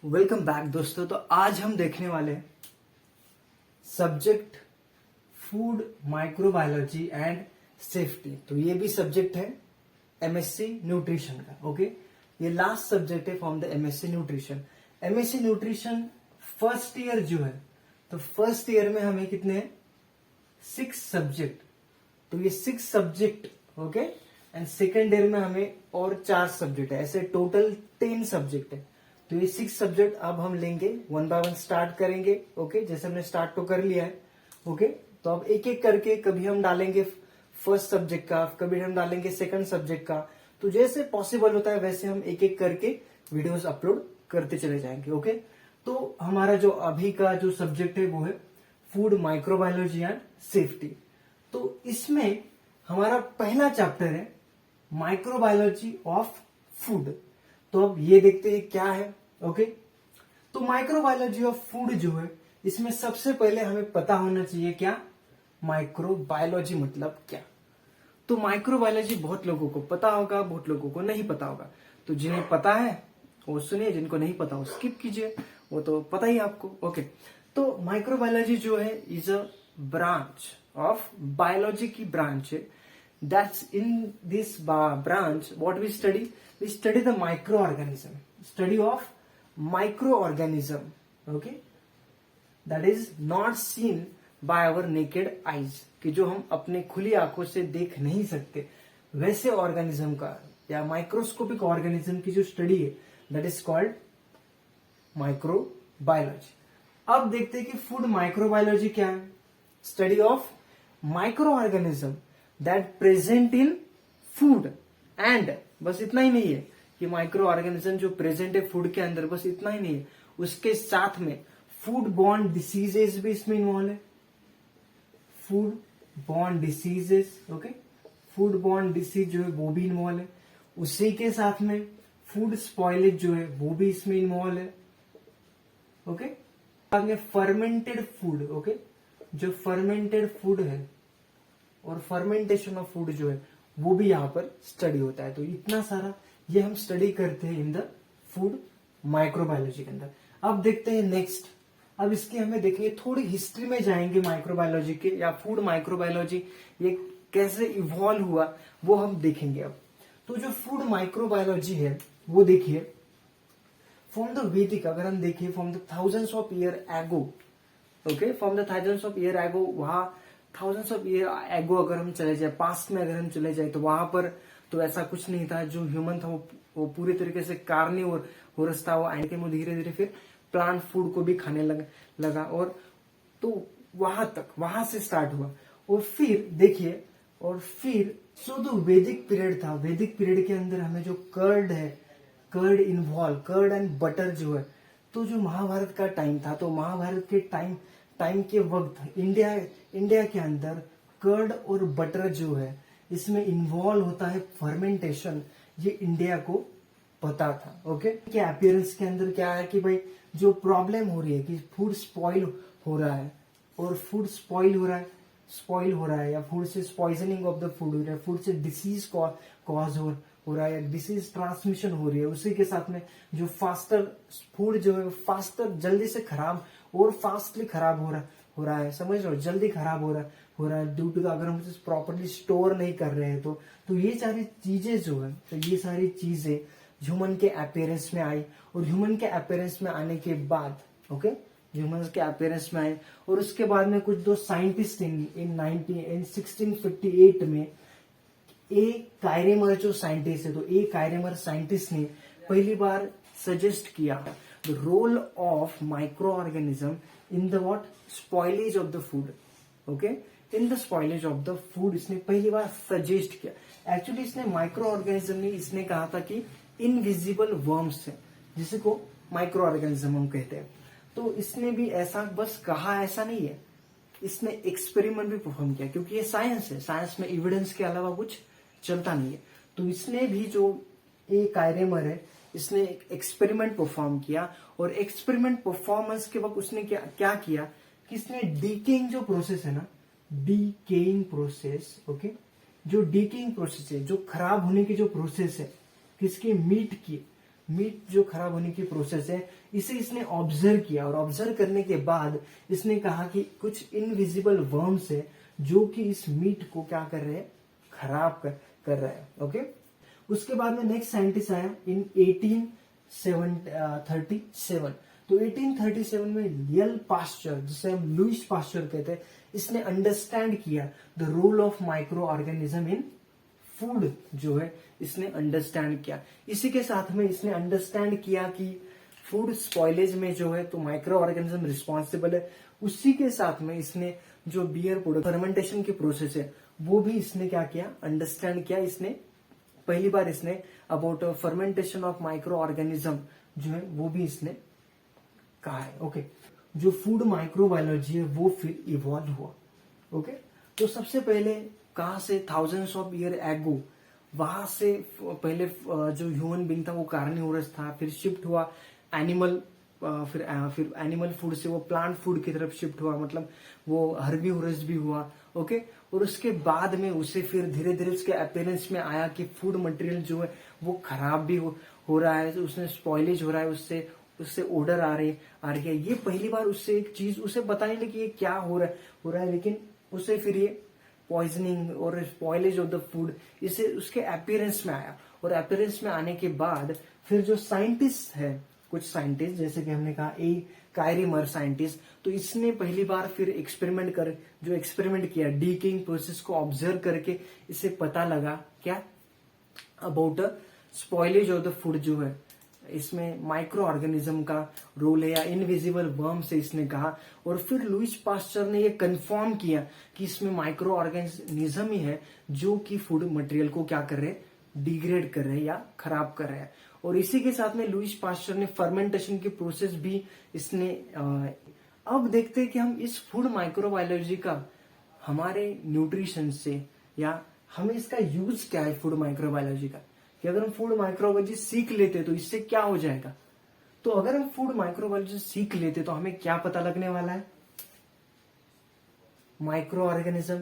Welcome back दोस्तों। तो आज हम देखने वाले हैं subject food microbiology and safety. तो ये भी सब्जेक्ट है एमएससी न्यूट्रिशन का। ओके, ये लास्ट सब्जेक्ट है from the MSc nutrition. MSc nutrition first year जो है, तो फर्स्ट ईयर में हमें कितने हैं? 6 सब्जेक्ट। तो ये 6 subject okay, and second year में हमें और 4 सब्जेक्ट है, ऐसे टोटल 10 सब्जेक्ट है। तो ये 6 सब्जेक्ट अब हम लेंगे, 1 बाय 1 स्टार्ट करेंगे। ओके, जैसे हमने स्टार्ट तो कर लिया है। ओके, तो अब एक एक करके कभी हम डालेंगे फर्स्ट सब्जेक्ट का, कभी हम डालेंगे सेकंड सब्जेक्ट का। तो जैसे पॉसिबल होता है वैसे हम एक एक करके वीडियोस अपलोड करते चले जाएंगे। ओके, तो हमारा जो अभी का जो सब्जेक्ट है वो है फूड माइक्रोबायोलॉजी एंड सेफ्टी। तो इसमें हमारा पहला चैप्टर है माइक्रोबायोलॉजी ऑफ फूड। तो अब ये देखते हैं क्या है। ओके, तो माइक्रोबायोलॉजी ऑफ फूड जो है, इसमें सबसे पहले हमें पता होना चाहिए क्या माइक्रोबायोलॉजी मतलब क्या। तो माइक्रोबायोलॉजी बहुत लोगों को पता होगा, बहुत लोगों को नहीं पता होगा। तो जिन्हें पता है वो सुनिए, जिनको नहीं पता वो स्किप कीजिए, वो तो पता ही आपको। ओके, तो माइक्रोबायोलॉजी जो है is a branch of biology की ब्रांच है। That's in this branch what we study the microorganism, study of microorganism. Okay, that is not seen by our naked eyes, कि जो हम अपने खुली आंखों से देख नहीं सकते, वैसे ऑर्गेनिज्म का या माइक्रोस्कोपिक ऑर्गेनिज्म की जो स्टडी है दैट इज कॉल्ड माइक्रोबायोलॉजी। अब देखते हैं कि फूड माइक्रोबायोलॉजी क्या है। Study of micro organism that present in food and, बस इतना ही नहीं है कि माइक्रो ऑर्गेनिज्म जो प्रेजेंट है फूड के अंदर, बस इतना ही नहीं है, उसके साथ में फूड बॉर्न डिसीजेस भी इसमें इन्वॉल्व है। Food borne diseases, okay, food borne disease जो है वो भी इन्वॉल्व है। उसी के साथ में फूड स्पॉइलेज जो है वो भी इसमें इन्वॉल्व है। ओके, बाद में फर्मेंटेड फूड, ओके, जो फर्मेंटेड फूड है और फर्मेंटेशन ऑफ फूड जो है वो भी यहाँ पर स्टडी होता है। तो इतना सारा ये हम स्टडी करते हैं इन द फूड माइक्रोबायोलॉजी के अंदर। अब देखते हैं नेक्स्ट। अब इसकी हमें देखेंगे, थोड़ी हिस्ट्री में जाएंगे माइक्रोबायोलॉजी के, या फूड माइक्रोबायोलॉजी ये कैसे इवॉल्व हुआ वो हम देखेंगे। अब तो जो फूड माइक्रोबायोलॉजी है वो देखिए फ्रॉम द वैदिक, अगर हम देखिए from the thousands of year ago, okay, from the thousands of year ago, वहां थाउजेंड्स ऑफ ईयर एगो अगर हम चले जाए, पास्ट में अगर हम चले जाए, तो वहां पर तो ऐसा कुछ नहीं था। जो ह्यूमन था वो पूरी तरीके से कार्निवोरस था। वो एंड के वो धीरे धीरे फिर प्लांट फूड को भी खाने लगा और तो वहां से स्टार्ट हुआ। और फिर देखिए, और फिर जो वैदिक पीरियड था, वैदिक पीरियड के अंदर हमें जो कर्ड है, curd involve, curd and butter जो है, तो जो महाभारत का टाइम था, तो महाभारत के टाइम के वक्त इंडिया के अंदर कर्ड और बटर जो है इसमें इन्वॉल्व होता है फर्मेंटेशन, ये इंडिया को पता था। ओके, के अपीयरेंस के अंदर क्या है कि भाई जो प्रॉब्लम हो रही है कि फूड स्पॉइल हो रहा है, और फूड स्पॉइल हो रहा है या फूड से पॉइजनिंग ऑफ द फूड हो रहा है, फूड से डिसीज कॉज हो रहा है या डिसीज ट्रांसमिशन हो रही है। उसी के साथ में जो फास्टर फूड जो है फास्टर जल्दी से खराब और फास्टली खराब हो रहा है, समझ रहे हो, जल्दी खराब हो रहा है ड्यू टू अगर हम उसे प्रॉपरली स्टोर नहीं कर रहे हैं तो ये सारी चीजें जो है, तो ये सारी चीजें ह्यूमन के अपीयरेंस में आई। और ह्यूमन के अपीयरेंस में आने के बाद, ओके, ह्यूमन के अपीयरेंस में आए, और उसके बाद में कुछ दो साइंटिस्ट इन 1658 में ए कायरेमर जो साइंटिस्ट है, तो ए कायरेमर साइंटिस्ट ने पहली बार सजेस्ट किया the role of microorganism in the what spoilage of the food. Okay, in the spoilage of the food इसने पहली बार सजेस्ट किया। एक्चुअली इसने माइक्रो ऑर्गेनिज्म ने इसने कहा था कि इनविजिबल वर्म्स है, जिसको माइक्रो ऑर्गेनिज्म हम कहते हैं। तो इसने भी ऐसा बस कहा, ऐसा नहीं है, इसने एक्सपेरिमेंट भी परफॉर्म किया, क्योंकि ये साइंस है, साइंस में एविडेंस के अलावा कुछ चलता नहीं है। तो इसने भी, जो ए कायरेमर है, इसने एक एक्सपेरिमेंट परफॉर्म किया, और एक्सपेरिमेंट परफॉर्मेंस के वक्त उसने क्या किया कि इसने डीकेइंग जो प्रोसेस है ना, डीकेइंग प्रोसेस, ओके, जो डीकेइंग प्रोसेस है, जो खराब होने की जो प्रोसेस है किसकी, मीट की, मीट जो खराब होने की प्रोसेस है, इसे इसने ऑब्जर्व किया और ऑब्जर्व करने के बाद इसने कहा कि कुछ इनविजिबल वर्म्स है जो कि इस मीट को क्या कर रहे हैं, खराब कर रहे हैं। ओके, उसके बाद में नेक्स्ट साइंटिस्ट आया इन 1837। तो 1837 में लियल पास्चर, जिसे हम लुईस पास्चर कहते हैं, इसने अंडरस्टैंड किया the role of microorganism in food जो है, इसने अंडरस्टैंड किया। इसी के साथ में इसने अंडरस्टैंड किया कि फूड स्पॉइलेज में जो है तो माइक्रो ऑर्गेनिज्म रिस्पॉन्सिबल है। उसी के साथ में इसने जो बियर प्रोडक्ट फर्मेंटेशन की प्रोसेस है वो भी इसने क्या किया, अंडरस्टैंड किया। इसने पहली बार इसने about fermentation of micro organism जो है वो भी इसने कहा है। ओके, जो फूड माइक्रोबायोलॉजी है वो फिर इवॉल्व हुआ। ओके, तो सबसे पहले कहां से, थाउजेंड्स ऑफ ईयर एगो, वहां से पहले जो ह्यूमन बीइंग था वो कार्निवोरस था, फिर शिफ्ट हुआ एनिमल, फिर एनिमल फूड से वो प्लांट फूड की तरफ शिफ्ट हुआ, मतलब वो हर्बीवोरस भी हुआ। ओके, और उसके बाद में उसे फिर धीरे धीरे उसके अपीयरेंस में आया कि फूड मटेरियल जो है वो खराब भी हो रहा है, उसमें स्पॉइलेज हो रहा है, उससे ओडर आ रही है। ये पहली बार उससे एक चीज उसे पता नहीं लगी ये क्या हो रहा है, लेकिन उसे फिर ये पॉइजनिंग और स्पॉइलेज ऑफ द फूड इसे उसके अपीयरेंस में आया। और अपीयरेंस में आने के बाद फिर जो साइंटिस्ट है, कुछ साइंटिस्ट जैसे कि हमने कहा कायरी मर साइंटिस्ट, तो इसने पहली बार फिर एक्सपेरिमेंट किया डीकिंग प्रोसेस को ऑब्जर्व करके, इसे पता लगा क्या, about spoilage of the food जो है इसमें माइक्रो ऑर्गेनिज्म का रोल है या इनविजिबल वर्म से इसने कहा। और फिर लुईस पास्चर ने ये कंफर्म किया कि इसमें माइक्रो ऑर्गेनिज्म ही है जो कि फूड मटेरियल को क्या कर रहे हैं, डिग्रेड कर रहे हैं या खराब कर रहे हैं। और इसी के साथ में लुईस पास्चर ने फर्मेंटेशन की प्रोसेस भी इसने अब देखते हैं कि हम इस फूड माइक्रोबायोलॉजी का हमारे न्यूट्रिशन से या हमें इसका यूज क्या है फूड माइक्रोबायोलॉजी का, कि अगर हम फूड माइक्रोबायोलॉजी सीख लेते तो इससे क्या हो जाएगा। तो अगर हम फूड माइक्रोबायोलॉजी सीख लेते तो हमें क्या पता लगने वाला है, माइक्रो ऑर्गेनिज्म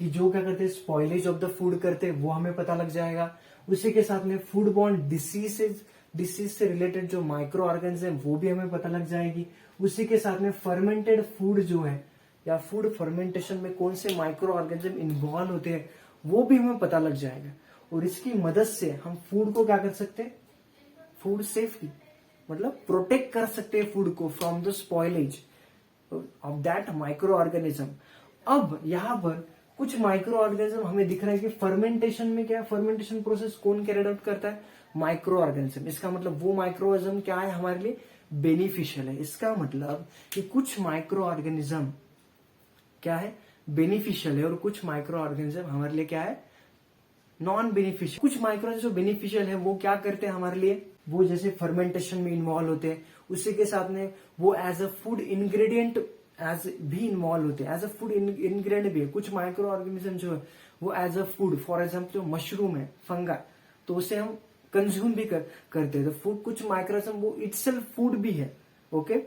की जो क्या करते हैं, स्पॉइलेज ऑफ द फूड करते हैं, वो हमें पता लग जाएगा। उसी के साथ में फूड बॉर्न डिसीज से रिलेटेड जो माइक्रो ऑर्गेनिज्म वो भी हमें पता लग जाएगी। उसी के साथ में फर्मेंटेड फूड जो है या फूड फर्मेंटेशन में कौन से माइक्रो ऑर्गेनिज्म इन्वॉल्व होते हैं वो भी हमें पता लग जाएगा। और इसकी मदद से हम फूड को क्या कर सकते हैं, फूड सेफ्टी मतलब प्रोटेक्ट कर सकते हैं फूड को from the spoilage of that micro organism. अब यहाँ पर कुछ माइक्रो ऑर्गेनिज्म हमें दिख रहा है कि फर्मेंटेशन में क्या, फर्मेंटेशन प्रोसेस कौन कैरी आउट करता है, माइक्रो ऑर्गेनिज्म। इसका मतलब वो माइक्रो ऑर्गेनिज्म क्या है, हमारे लिए बेनिफिशियल है। इसका मतलब कि कुछ माइक्रो ऑर्गेनिज्म क्या है, बेनिफिशियल है, और कुछ माइक्रो ऑर्गेनिज्म हमारे लिए क्या है, नॉन बेनिफिशियल। कुछ माइक्रो जो बेनिफिशियल है वो क्या करते हैं हमारे लिए, वो जैसे फर्मेंटेशन में इन्वॉल्व होते हैं, उसी के साथ में वो as a food ingredient as भी इन्वॉल्व होते हैं, एज अ फूड इंग्रेडिएंट भी है। कुछ माइक्रो ऑर्गेनिज्म जो है वो as a food, for example जो मशरूम है, फंगा, तो उसे हम कंज्यूम भी करते हैं। तो फूड, कुछ माइक्रोऑर्गेनिज्म वो इटसेल्फ फूड भी है। ओके,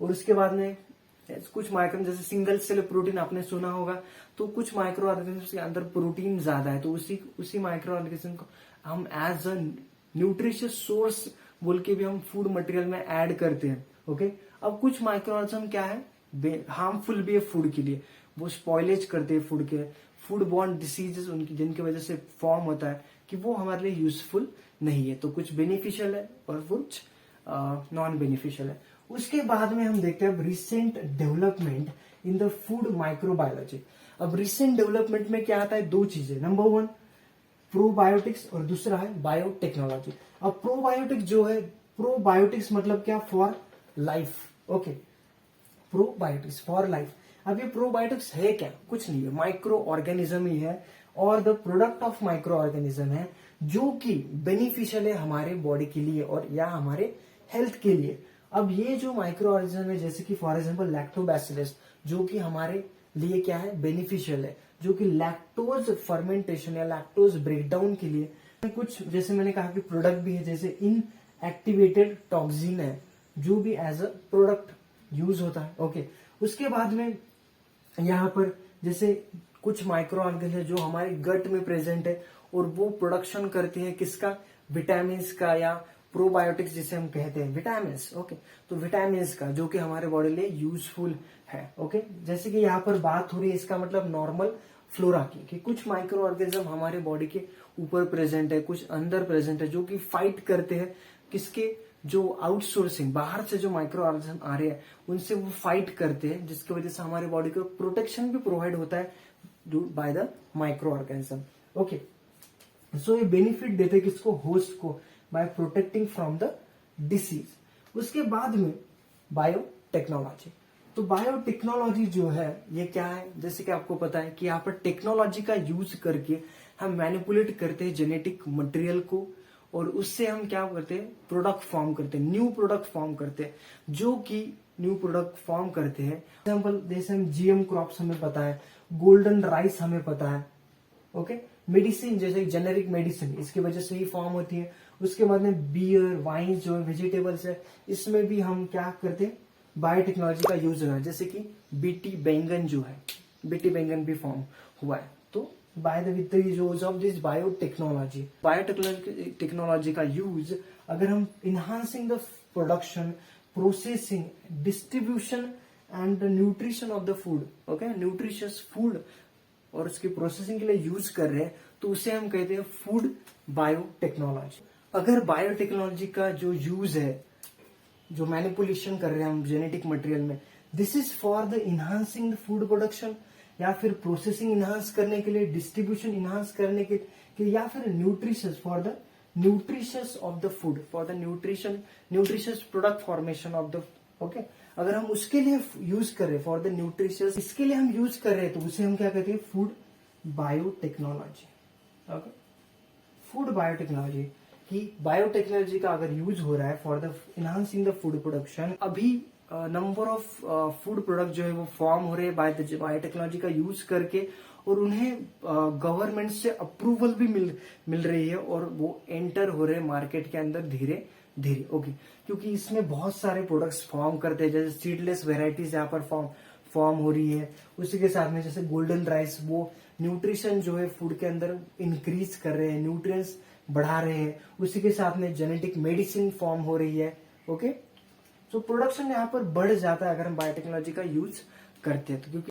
और उसके बाद में कुछ माइक्रो जैसे सिंगल सेल प्रोटीन आपने सुना होगा, तो कुछ माइक्रो ऑर्गेनिज्म के अंदर प्रोटीन ज्यादा है, तो उसी माइक्रो ऑर्गेनिज्म को हम एज अ न्यूट्रिशियस सोर्स बोल के भी हम फूड मटेरियल में ऐड करते हैं। ओके, अब कुछ माइक्रो ऑर्गेनिज्म क्या है, हार्मफुल भी है फूड के लिए, वो स्पॉइलेज करते हैं फूड के, फूड बॉर्न डिसीजेस उनकी जिनकी वजह से फॉर्म होता है कि वो हमारे लिए यूजफुल नहीं है। तो कुछ बेनिफिशियल है और कुछ नॉन बेनिफिशियल है। उसके बाद में हम देखते हैं recent development in the food microbiology. अब रिसेंट डेवलपमेंट में क्या आता है, दो चीजें, नंबर वन प्रोबायोटिक्स और दूसरा है बायोटेक्नोलॉजी। अब प्रोबायोटिक्स जो है, प्रोबायोटिक्स मतलब क्या, for life. Okay, probiotics for life. अब ये प्रोबायोटिक्स है क्या, कुछ नहीं है, माइक्रो ऑर्गेनिज्म ही है और the product of micro organism है जो कि बेनिफिशियल है हमारे बॉडी के लिए और या हमारे हेल्थ के लिए। अब ये जो माइक्रो ऑर्गेनिज्म है जैसे कि फॉर एग्जांपल लैक्टोबैसिलस, जो कि हमारे लिए क्या है, बेनिफिशियल है, जो कि लैक्टोज फर्मेंटेशन या लैक्टोज ब्रेकडाउन के लिए कुछ, जैसे मैंने कहा कि प्रोडक्ट भी है, जैसे इनएक्टिवेटेड टॉक्सिन है जो भी एज अ प्रोडक्ट यूज होता है। ओके, उसके बाद में यहाँ पर जैसे कुछ माइक्रो ऑर्गेनिज्म जो हमारे गट में प्रेजेंट है और वो प्रोडक्शन करती है किसका, विटामिन का या प्रोबायोटिक्स जिसे हम कहते हैं, विटामिन। ओके, तो विटामिन का जो कि हमारे बॉडी लिए यूजफुल है। ओके, जैसे कि यहाँ पर बात हो रही है इसका मतलब नॉर्मल फ्लोरा की, कि कुछ माइक्रो ऑर्गेनिज्म हमारे बॉडी के ऊपर प्रेजेंट है, कुछ अंदर प्रेजेंट है, जो कि फाइट करते हैं किसके, जो आउटसोर्सिंग बाहर से जो माइक्रो ऑर्गेनिज्म आ रहे हैं उनसे वो फाइट करते हैं, जिसकी वजह से हमारे बॉडी को प्रोटेक्शन भी प्रोवाइड होता है by the micro organism. Okay, so ये बेनिफिट देते हैं किसको, होस्ट को, by protecting from the disease. उसके बाद में बायोटेक्नोलॉजी। तो बायोटेक्नोलॉजी जो है ये क्या है, जैसे कि आपको पता है कि यहाँ पर टेक्नोलॉजी का यूज करके हम मैनिपुलेट करते हैं जेनेटिक मटेरियल को, और उससे हम क्या करते हैं, प्रोडक्ट फॉर्म करते हैं, न्यू प्रोडक्ट फॉर्म करते हैं, जो कि न्यू प्रोडक्ट फॉर्म करते हैं। एग्जाम्पल जैसे हम जीएम क्रॉप्स हमें पता है, गोल्डन राइस हमें पता है। ओके, मेडिसिन जैसे जेनेरिक मेडिसिन इसकी वजह से ही फॉर्म होती है। उसके बाद में बियर, वाइन जो वेजिटेबल्स है, इसमें भी हम क्या करते हैं, बायोटेक्नोलॉजी का यूज हो रहा है। जैसे कि बीटी बैंगन जो है, बीटी बैंगन भी फॉर्म हुआ है। तो by the with the use of this biotechnology, biotechnology का यूज अगर हम enhancing the production, processing, distribution and nutrition of the food, okay, nutritious food, और उसकी प्रोसेसिंग के लिए यूज कर रहे हैं, तो उसे हम कहते हैं फूड बायोटेक्नोलॉजी। अगर बायोटेक्नोलॉजी का जो यूज है, जो मैनिपुलेशन कर रहे हैं हम जेनेटिक मटेरियल में, this is for the enhancing the food production, या फिर प्रोसेसिंग इनहांस करने के लिए, डिस्ट्रीब्यूशन इनहांस करने के लिए, या फिर nutritious, for the nutritious of the food, for the nutritious product formation of the, okay, अगर हम उसके लिए यूज कर रहे हैं, फॉर द न्यूट्रिशियस, इसके लिए हम यूज कर रहे हैं, तो उसे हम क्या कहते हैं, food biotechnology. Okay, food biotechnology की, बायोटेक्नोलॉजी का अगर यूज हो रहा है for the enhancing the food production, अभी नंबर ऑफ फूड प्रोडक्ट जो है वो फॉर्म हो रहे हैं बायोटेक्नोलॉजी का यूज करके, और उन्हें गवर्नमेंट से अप्रूवल भी मिल रही है, और वो एंटर हो रहे हैं मार्केट के अंदर धीरे धीरे। ओके, क्योंकि इसमें बहुत सारे प्रोडक्ट्स फॉर्म करते हैं, जैसे सीडलेस वेराइटीज यहाँ पर फॉर्म हो रही है। उसी के साथ में जैसे गोल्डन राइस, वो न्यूट्रिशन जो है फूड के अंदर इंक्रीज कर रहे हैं, न्यूट्रिएंट्स बढ़ा रहे हैं। उसी के साथ में जेनेटिक मेडिसिन फॉर्म हो रही है। ओके, तो प्रोडक्शन यहाँ पर बढ़ जाता है अगर हम बायोटेक्नोलॉजी का यूज करते हैं, तो क्योंकि